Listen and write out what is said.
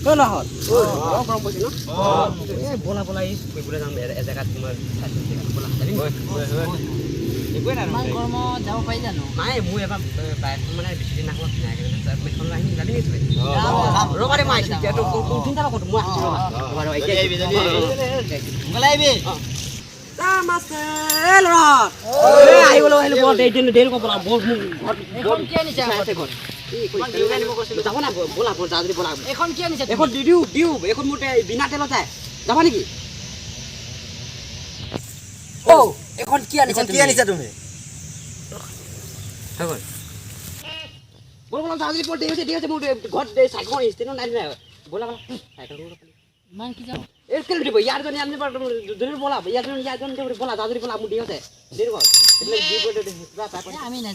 बोला बोला बोला जाम एजেगात তোমাৰ बोला একোৱে নাই গৰম যাব পাই জানো নাই মই এবাৰ বাইক মানে বেছি নাখাব মেখন আহি গালি নিছে ৰবাৰে মাই এতিয়া তো চিন্তা নকৰ মই ৰবাৰে এতিয়া গলাইবি Namaste, Lord. I will only want a dinner day of a board. What can you say? Bola, did you Binatelota? Davaniki. Oh, a conchian is to me. Bola, report God days I go is still not there. Bola, I don't know. Monkey. It's still people. Yarn never didn't bola. Yarn bola. Other people are moving there. There was. I mean,